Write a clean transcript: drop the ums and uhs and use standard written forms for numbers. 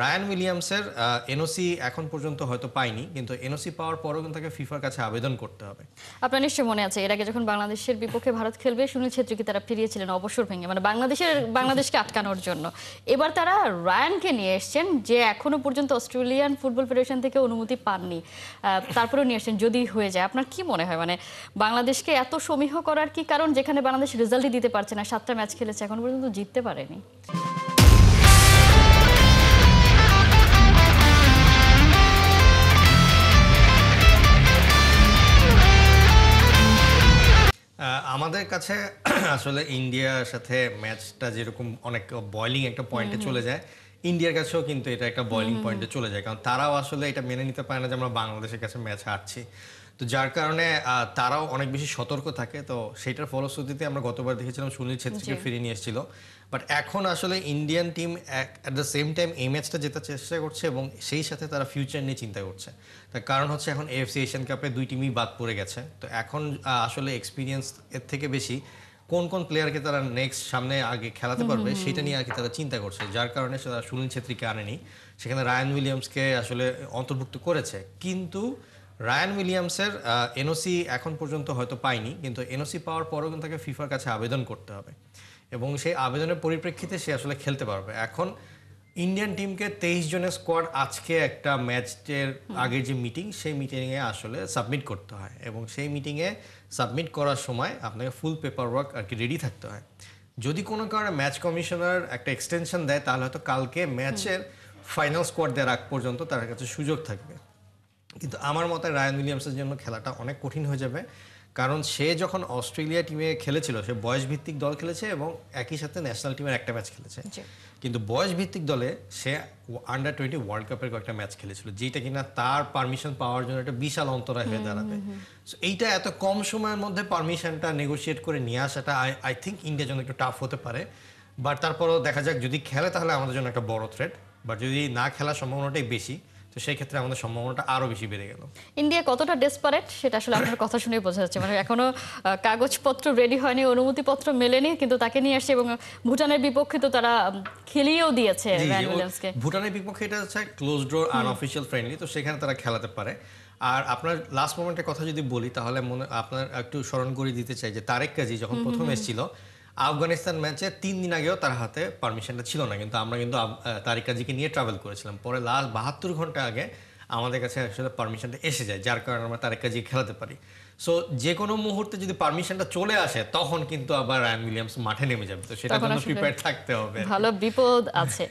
Ryan উইলিয়ামসের NOC এখন পর্যন্ত হয়তো পায়নি, কিন্তু এনওসি পাওয়ার পরও কিন্তু তাকে ফিফার কাছে আবেদন করতে হবে। আপনার নিশ্চয়ই মনে আছে এর আগে যখন বাংলাদেশের বিপক্ষে ভারত খেলবে সুনীল ছেত্রীকে তারা ফিরিয়েছিলেন অবসর ভেঙে, মানে বাংলাদেশকে আটকানোর জন্য। এবার তারা রায়ানকে নিয়ে এসেছেন, যে এখনো পর্যন্ত অস্ট্রেলিয়ান ফুটবল ফেডারেশন থেকে অনুমতি পাননি, তারপরেও নিয়ে এসেছেন যদি হয়ে যায়। আপনার কি মনে হয়, মানে বাংলাদেশকে এত সমীহ করার কি কারণ, যেখানে বাংলাদেশ রেজাল্টই দিতে পারছে না, 7টা ম্যাচ খেলেছে এখন পর্যন্ত জিততে পারেনি? আমাদের কাছে আসলে ইন্ডিয়ার সাথে ম্যাচটা যেরকম অনেক বয়লিং একটা পয়েন্টে চলে যায়, ইন্ডিয়ার কাছেও কিন্তু এটা একটা বয়লিং পয়েন্টে চলে যায়, কারণ তারাও আসলে এটা মেনে নিতে পারে না যে আমরা বাংলাদেশের কাছে ম্যাচ হারছি। তো যার কারণে তারাও অনেক বেশি সতর্ক থাকে। তো সেটার ফলশ্রুতিতে আমরা গতবার দেখেছিলাম সুনীল ছেত্রীকে ফিরিয়ে নিয়ে এসেছিল, বাট এখন আসলে Indian team at the same time এই ম্যাচটা জেতার চেষ্টা করছে এবং সেই সাথে তারা ফিউচার নিয়ে চিন্তা করছে। তার কারণ হচ্ছে এখন এএফসি এশিয়ান কাপে 2 টিমই বাদ পড়ে গেছে। তো এখন আসলে এক্সপিরিয়েন্স এর থেকে বেশি কোন কোন প্লেয়ারকে তারা নেক্সট সামনে আগে খেলাতে পারবে সেটা নিয়ে আর কি তারা চিন্তা করছে, যার কারণে তারা সুনীল ছেত্রীকে আনেনি, সেখানে রায়ান উইলিয়ামসকে আসলে অন্তর্ভুক্ত করেছে। কিন্তু রায়ান উইলিয়ামসের এনওসি এখন পর্যন্ত হয়তো পায়নি, কিন্তু এনওসি পাওয়ার পরও কিন্তু তাকে ফিফার কাছে আবেদন করতে হবে এবং সেই আবেদনের পরিপ্রেক্ষিতে সে আসলে খেলতে পারবে। এখন ইন্ডিয়ান টিমকে 23 জনের স্কোয়াড আজকে একটা ম্যাচের আগের যে মিটিং, সেই মিটিংয়ে আসলে সাবমিট করতে হয় এবং সেই মিটিংয়ে সাবমিট করার সময় আপনাকে ফুল পেপার ওয়ার্ক আর কি রেডি থাকতে হয়। যদি কোনো কারণে ম্যাচ কমিশনার একটা এক্সটেনশন দেয়, তাহলে হয়তো কালকে ম্যাচের ফাইনাল স্কোয়াড দেওয়ার আগ পর্যন্ত তার কাছে সুযোগ থাকবে। কিন্তু আমার মতে রায়ান উইলিয়ামসের জন্য খেলাটা অনেক কঠিন হয়ে যাবে, কারণ সে যখন অস্ট্রেলিয়া টিমে খেলেছিল সে বয়স ভিত্তিক দল খেলেছে এবং একই সাথে ন্যাশনাল টিমের একটা ম্যাচ খেলেছে। কিন্তু বয়স ভিত্তিক দলে সে আন্ডার-20 ওয়ার্ল্ড কাপের কয়েকটা ম্যাচ খেলেছিল, যেটা কিনা তার পারমিশন পাওয়ার জন্য একটা বিশাল অন্তরায় হয়ে দাঁড়াবে। সো এইটা এত কম সময়ের মধ্যে পারমিশনটা নেগোশিয়েট করে নিয়ে আসাটা আই থিঙ্ক ইন্ডিয়ার জন্য একটু টাফ হতে পারে। বাট তারপরও দেখা যাক, যদি খেলে তাহলে আমাদের জন্য একটা বড় থ্রেট, বাট যদি না খেলার সম্ভাবনাটাই বেশি, তো সেই ক্ষেত্রে আমাদের সম্ভাবনাটা আরো বেশি বেড়ে গেল। ইন্ডিয়া কতটা ডেসপারেট সেটা আসলে আপনার কথা শুনে বোঝা যাচ্ছে, মানে এখনো কাগজপত্র রেডি হয়নি, অনুমতিপত্র মেলেনি, কিন্তু তাকে নিয়ে আসছে এবং ভুটানের বিপক্ষে তো তারা খেলিয়েও দিয়েছে রায়ান উইলিয়ামসকে। ভুটানের বিপক্ষে এটা হচ্ছে ক্লোজ ডোর আনঅফিশিয়াল ফ্রেন্ডলি, তো সেখানে তারা খেলাতে পারে। আর আপনার লাস্ট মোমেন্টের কথা যদি বলি, তাহলে আপনার একটু স্মরণ করে দিতে চাই যে তারেক কাজী যখন প্রথম এসেছিল আফগানিস্তান ম্যাচে 3 দিন আগেও তার হাতে পারমিশনটা ছিল না, কিন্তু আমরা কিন্তু তারেক কাজীকে নিয়ে ট্রাভেল করেছিলাম। পরে লাস্ট 72 ঘন্টা আগে আমাদের কাছে আসলে পারমিশনটা এসে যায়, যার কারণে আমরা তারেক কাজী খেলাতে পারি। সো যে কোনো মুহূর্তে যদি পারমিশনটা চলে আসে, তখন কিন্তু আবার রায়ান উইলিয়ামস মাঠে নেমে যাবে, তো সেটার জন্য প্রিপেয়ার থাকতে হবে। ভালো বিপদ আছে।